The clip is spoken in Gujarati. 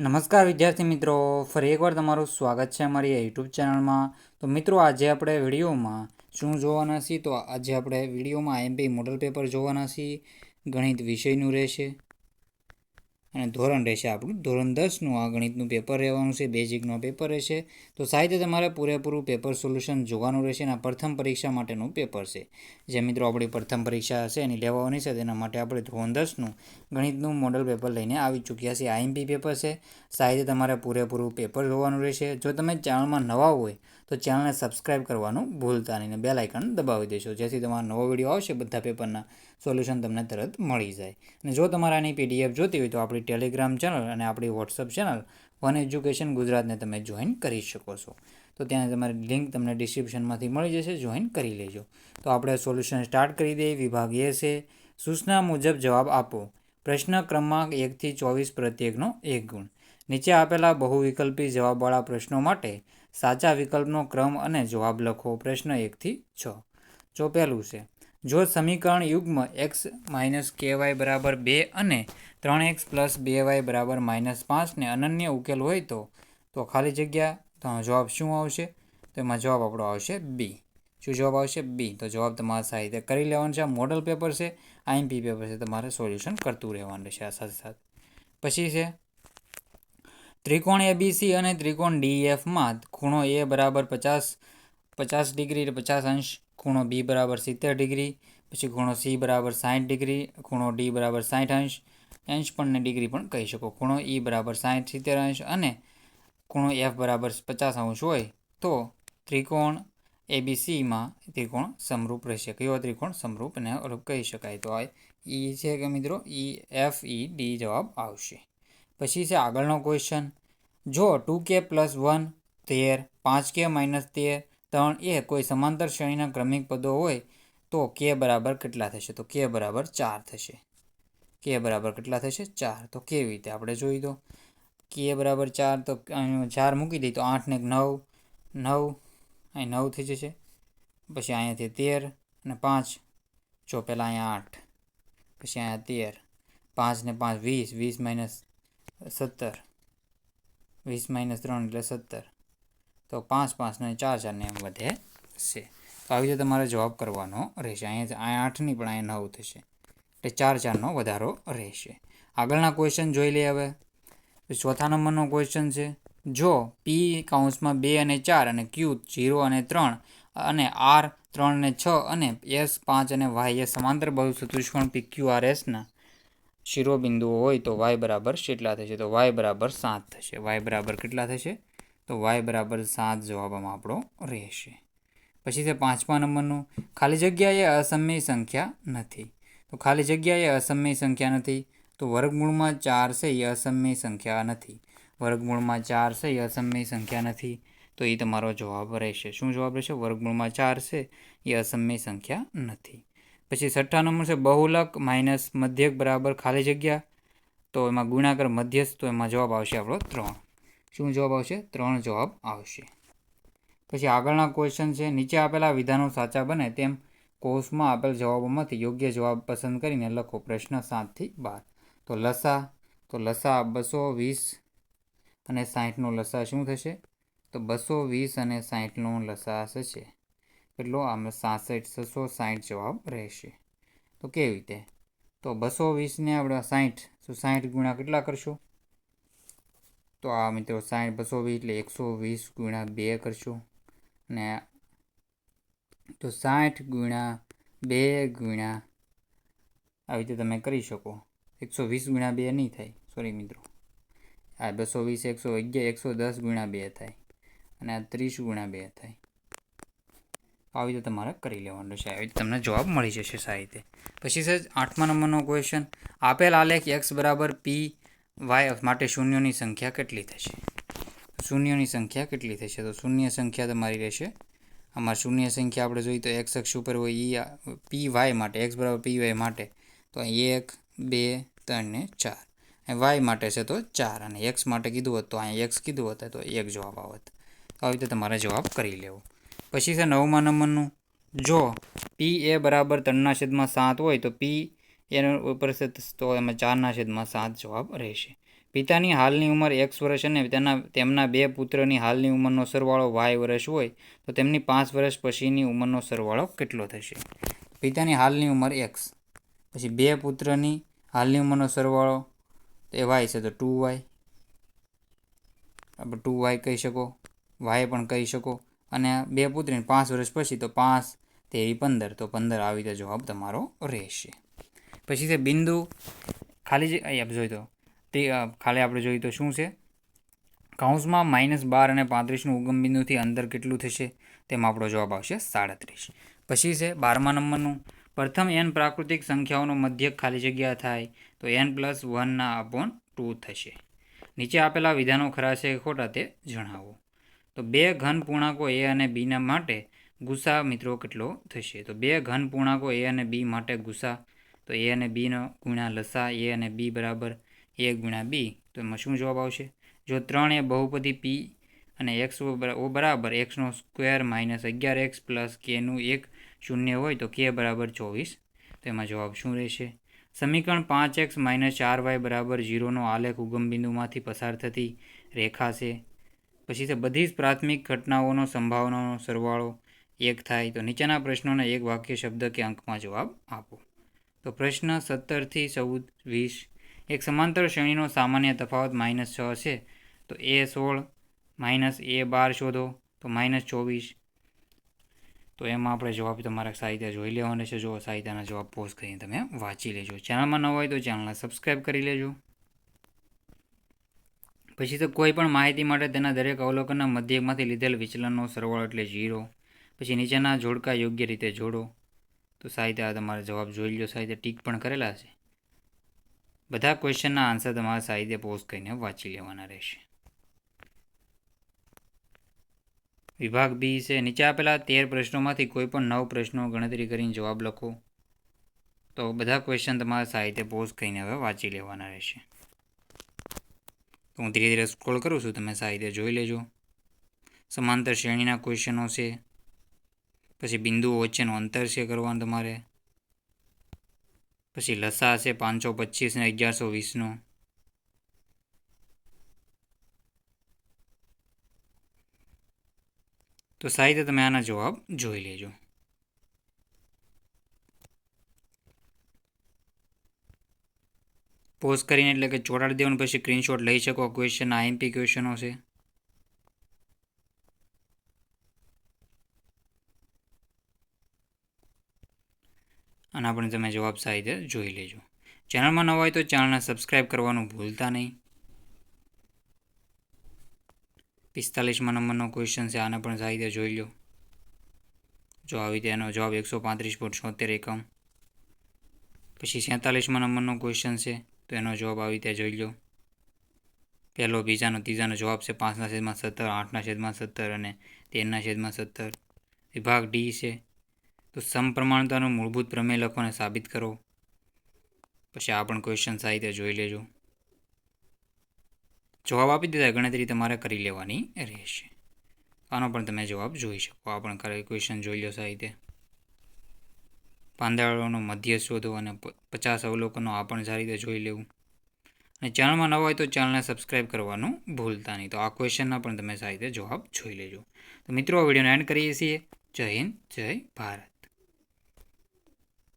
નમસ્કાર વિદ્યાર્થી મિત્રો, ફરી એકવાર તમારું સ્વાગત છે અમારી યુટ્યુબ ચેનલમાં. તો મિત્રો, આજે આપણે વિડીયોમાં શું જોવાના છીએ? તો આજે આપણે વિડીયોમાં આઈએમપી મોડલ પેપર જોવાના છીએ. ગણિત વિષયનું રહેશે અને ધોરણ રહેશે આપણું ધોરણ 10નું આ ગણિતનું પેપર રહેવાનું છે. બેઝિકનું પેપર રહેશે. તો સાહિત્ય તમારે પૂરેપૂરું પેપર સોલ્યુશન જોવાનું રહેશે અને પ્રથમ પરીક્ષા માટેનું પેપર છે. જે મિત્રો આપણી પ્રથમ પરીક્ષા હશે એની લેવાની છે, તેના માટે આપણે ધોરણ 10નું ગણિતનું મોડલ પેપર લઈને આવી ચૂક્યા છીએ. આઈએમપી પેપર છે. સાહિત્ય તમારે પૂરેપૂરું પેપર જોવાનું રહેશે. જો તમે ચેનલમાં નવા હોય તો ચેનલને સબસ્ક્રાઈબ કરવાનું ભૂલતા નહીં, બેલ આઇકન દબાવી દેશો, જેથી તમારો નવો વિડીયો આવશે બધા પેપરના સોલ્યુશન તમને તરત મળી જાય. અને જો તમારે આની પીડીએફ જોતી હોય તો આપણી ટેલિગ્રામ ચેનલ અને આપણી વોટ્સઅપ ચેનલ વન એજ્યુકેશન ગુજરાતને તમે જોઈન કરી શકો છો. તો ત્યાં તમારી લિંક તમને ડિસ્ક્રિપ્શનમાંથી મળી જશે, જોઈન કરી લેજો. તો આપણે સોલ્યુશન સ્ટાર્ટ કરી દઈએ. વિભાગ એ છે, સૂચના મુજબ જવાબ આપો. પ્રશ્ન ક્રમાંક 1 થી 24 પ્રત્યેકનો 1 ગુણ. નીચે આપેલા બહુવિકલ્પી જવાબવાળા પ્રશ્નો માટે સાચા વિકલ્પનો ક્રમ અને જવાબ લખો. પ્રશ્ન 1 થી 6. જો પહેલું છે, જો સમીકરણ યુગ્મ x - ky બરાબર 2 અને 3x + 2y બરાબર -5 ને અનન્ય ઉકેલ હોય તો ખાલી જગ્યા તો જવાબ શું આવશે? તો એમાં જવાબ આપણો આવશે બી. શું જવાબ આવશે? બી. તો જવાબ તમારા સાહિત્ય કરી લેવાનું છે. આ મોડલ પેપર છે, આઈએમપી પેપર છે, તમારે સોલ્યુશન કરતું રહેવાનું રહેશે આ સાથે સાથે. પછી છે, ત્રિકોણ એબીસી અને ત્રિકોણ ડીઈએફમાં ખૂણો એ બરાબર 50 ડિગ્રી 50 અંશ, ખૂણો બી બરાબર 70 ડિગ્રી, પછી ખૂણો સી બરાબર 60 ડિગ્રી, ખૂણો ડી બરાબર 60 અંશ પણ ને ડિગ્રી પણ કહી શકો. ખૂણો ઈ બરાબર 60 70 અંશ અને ખૂણો એફ બરાબર 50 અંશ હોય તો ત્રિકોણ એબીસીમાં ત્રિકોણ સમરૂપ રહેશે. કયો ત્રિકોણ સમરૂપ અને કહી શકાય? તો આ ઈ છે કે મિત્રો, ઈ એફ ઈ ડી જવાબ આવશે. પછી છે આગળનો ક્વેશ્ચન, જો 2k + 1 13, 5k - 13, 3a કોઈ સમાંતર શ્રેણીના ક્રમિક પદો હોય તો k બરાબર કેટલા થશે? તો k બરાબર 4 થશે. k બરાબર કેટલા થશે? 4. તો કેવી રીતે આપણે જોઈ દો. k બરાબર 4, તો 4 મૂકી દઈએ તો 8 ને 9, 9 અહીં 9 થઈ જશે. પછી અહીંયાથી 13 અને 5, જો પહેલાં અહીંયા 8, પછી અહીંયા 13, 5 ને 5 20, 20 - 17, 20 - 3 એટલે 17, તો 5 5 ને 4 4 ને એમ વધે છે. તો આવી રીતે તમારે જવાબ કરવાનો રહેશે. અહીંયા 8 નહીં પણ અહીંયા 9 થશે, એટલે 4 4નો વધારો રહેશે. આગળના ક્વેશ્ચન જોઈ લઈએ હવે. ચોથા નંબરનો ક્વેશ્ચન છે, જો પી કૌંસમાં 2 અને 4 અને ક્યુ 0 અને 3 અને આર 3 અને 6 અને એસ 5 અને વાય એ સમાંતર બહુ ચતુષ્કોણ PQRSના શિરોબિંદુઓ હોય તો y બરાબર કેટલા થશે? તો y બરાબર 7 થશે. y બરાબર કેટલા થશે? તો y બરાબર 7 જવાબમાં આપણો રહેશે. પછી છે પાંચમા નંબરનું, ખાલી જગ્યા એ અસમય સંખ્યા નથી. તો ખાલી જગ્યા એ અસમય સંખ્યા નથી તો વર્ગમૂળમાં 4 છે એ અસમય સંખ્યા નથી. વર્ગમૂળમાં 4 છે એ અસમય સંખ્યા નથી, તો એ તમારો જવાબ રહેશે. શું જવાબ રહેશે? વર્ગમૂળમાં 4 છે એ અસમય સંખ્યા નથી. પછી છઠ્ઠા નંબર છે, બહુલક માઇનસ મધ્યક બરાબર ખાલી જગ્યા, તો એમાં ગુણાકાર મધ્યસ્થ, તો એમાં જવાબ આવશે આપણો 3. શું જવાબ આવશે? 3 જવાબ આવશે. પછી આગળના ક્વેશ્ચન છે, નીચે આપેલા વિધાનો સાચા બને તેમ કોષમાં આપેલ જવાબોમાંથી યોગ્ય જવાબ પસંદ કરીને લખો. પ્રશ્ન 7 થી 12. તો લસા 220 અને 60નો લસા શું થશે? તો 220 અને 60નો લસા થશે એટલો આમાં 66 660 જવાબ રહેશે. તો કેવી રીતે? તો 220ને આપણે 60, તો 60 ગુણ્યા કેટલા કરશું? તો આ મિત્રો 60 220 એટલે 120 ગુણ્યા 2 કરશું, અને તો 60 ગુણ્યા 2 ગુણ્યા આવી રીતે તમે કરી શકો. 120 ગુણ્યા 2 નહીં થાય, સોરી મિત્રો, આ 220 110 ગુણ્યા 2 થાય, અને આ 30 ગુણ્યા 2 થાય. આવી રીતે તમારે કરી લેવાનું છે. આવી રીતે તમને જવાબ મળી જશે સાહિત્ય. પછી છે 8મા નંબરનો ક્વેશ્ચન, આપેલ આલેખ x બરાબર p y માટે શૂન્યોની સંખ્યા કેટલી થશે? શૂન્યોની સંખ્યા કેટલી થશે? તો શૂન્ય સંખ્યા તમારી રહેશે, આમાં શૂન્ય સંખ્યા આપણે જોઈએ તો x અક્ષ ઉપર હોય એ પી વાય માટે, x બરાબર પી વાય માટે તો 1 2 3 ને 4, વાય માટે છે તો 4, અને એક્સ માટે કીધું હોત તો અહીંયા એક્સ કીધું હોત તો 1 જવાબ આવત. તો આવી રીતે તમારે જવાબ કરી લેવો. પછી છે 9મા નંબરનું, જો પી એ બરાબર 3/7 હોય તો પી એના ઉપર છે તો એમાં 4/7 જવાબ રહેશે. પિતાની હાલની ઉંમર x વર્ષ અને તેમના 2 પુત્રની હાલની ઉંમરનો સરવાળો y વર્ષ હોય તો તેમની 5 વર્ષ પછીની ઉંમરનો સરવાળો કેટલો થશે? પિતાની હાલની ઉંમર x, પછી 2 પુત્રની હાલની ઉંમરનો સરવાળો એ y છે તો 2y, આપણે 2y કહી શકો, y પણ કહી શકો, અને 2 પુત્રીને 5 વર્ષ પછી તો 5 તેરી 15, તો 15 આવી રીતે જવાબ તમારો રહેશે. પછી છે બિંદુ ખાલી આપણે જોઈ તો ખાલી આપણે જોઈએ તો શું છે? કૌંસમાં -12 અને 35નું ઉગમ બિંદુથી અંતર કેટલું થશે? તેમાં આપણો જવાબ આવશે 37. પછી છે 12મા નંબરનું, પ્રથમ n પ્રાકૃતિક સંખ્યાઓનો મધ્યક ખાલી જગ્યા થાય તો n+1/2 થશે. નીચે આપેલા વિધાનો ખરા છે કે ખોટા તે જણાવો. તો 2 ઘન પૂર્ણાંકો a અને b ના માટે ગુસા મિત્રો કેટલો થશે? તો 2 ઘન પૂર્ણાંકો a અને b માટે ગુસા, તો a અને b નો ગુણ્યા લસા a અને b બરાબર a ગુણ્યા b, તો એમાં શું જવાબ આવશે? જો 3 એ બહુપદી p અને xo બરાબર x² - 11x + kનું એક શૂન્ય હોય તો k બરાબર 24, તો એમાં જવાબ શું રહેશે? સમીકરણ 5x - 4y બરાબર 0નો આલેખ ઉગમ બિંદુમાંથી પસાર થતી રેખા છે. પછી છે બધી જ પ્રાથમિક ઘટનાઓનો સંભાવનાનો સરવાળો 1 થાય તો નીચેના પ્રશ્નોના એક વાક્ય, શબ્દ કે અંકમાં જવાબ આપો. તો પ્રશ્ન 17 થી 14, 20, એક સમાંતર શ્રેણીનો સામાન્ય તફાવત -6 છે તો a16 - a12 શોધો, તો -24. તો એમાં આપણે જવાબ તમારા સાહિત્ય જોઈ લેવાનો છે. જો સાહિત્યના જવાબ પોઝ કરીને તમે વાંચી લેજો. ચેનલમાં ન હોય તો ચેનલને સબસ્ક્રાઈબ કરી લેજો. પછી તો કોઈ પણ માહિતી માટે તેના દરેક અવલોકનના મધ્યકમાંથી લીધેલ વિચલનનો સરવાળો એટલે 0. પછી નીચેના જોડકા યોગ્ય રીતે જોડો. તો સાહિત્ય આ તમારે જવાબ જોઈ લો. સાહિત્ય ટીક પણ કરેલા છે. બધા ક્વેશ્ચનના આન્સર તમારે સાહિત્ય પોઝ કરીને વાંચી લેવાના રહેશે. વિભાગ બી છે, નીચે આપેલા 13 પ્રશ્નોમાંથી કોઈ પણ 9 પ્રશ્નો ગણતરી કરીને જવાબ લખો. તો બધા ક્વેશ્ચન તમારે સાહિત્ય પોઝ કરીને હવે વાંચી લેવાના રહેશે. તો હું ધીરે ધીરે સ્ક્રોલ કરું છું, તમે સાહિત્ય જોઈ લેજો. સમાંતર શ્રેણીના ક્વેશ્ચનો છે. પછી બિંદુઓ વચ્ચેનું અંતર છે કરવાનું તમારે. પછી લસા છે 525 ને 1120નો. તો સાહિત્ય તમે આના જવાબ જોઈ લેજો. પોઝ કરીને એટલે કે ચોટાડી દેવાનું, પછી સ્ક્રીનશોટ લઈ શકો. ક્વેશ્ચન IMP ક્વેશ્ચનો છે. અને આપણે તમે જવાબ સાહિત્ય જોઈ લેજો. ચેનલમાં ન હોય તો ચેનલને સબસ્ક્રાઈબ કરવાનું ભૂલતા નહીં. 45મા નંબરનો ક્વેશ્ચન છે, આને પણ સાહિત્ય જોઈ લો. જો આવી રીતે એનો જવાબ 135.76 એકમ. પછી 47મા નંબરનો ક્વેશ્ચન છે, તો એનો જવાબ આવી રીતે જોઈ લો. પહેલો, બીજાનો, ત્રીજાનો જવાબ છે 5/17, 8/17 અને 13/17. વિભાગ ડી છે, તો સમપ્રમાણતાનું મૂળભૂત પ્રમેય લખો અને સાબિત કરો. પછી આ પણ ક્વેશ્ચન સાહિત્ય જોઈ લેજો. જવાબ આપી દીધા, ગણતરી તમારે કરી લેવાની રહેશે. આનો પણ તમે જવાબ જોઈ શકો. આ પણ ક્વેશ્ચન જોઈ લો સાહિત્ય. પાંદડાઓનો મધ્ય શોધો અને 50 અવલોકનો, આ પણ સારી રીતે જોઈ લેવું. અને ચેનલમાં ન હોય તો ચેનલને સબસ્ક્રાઈબ કરવાનું ભૂલતા નહીં. તો આ ક્વેશ્ચનના પણ તમે સાહિત્ય જવાબ જોઈ લેજો. તો મિત્રો, આ વિડીયોને એન્ડ કરીએ છીએ. જય હિન્દ, જય ભારત.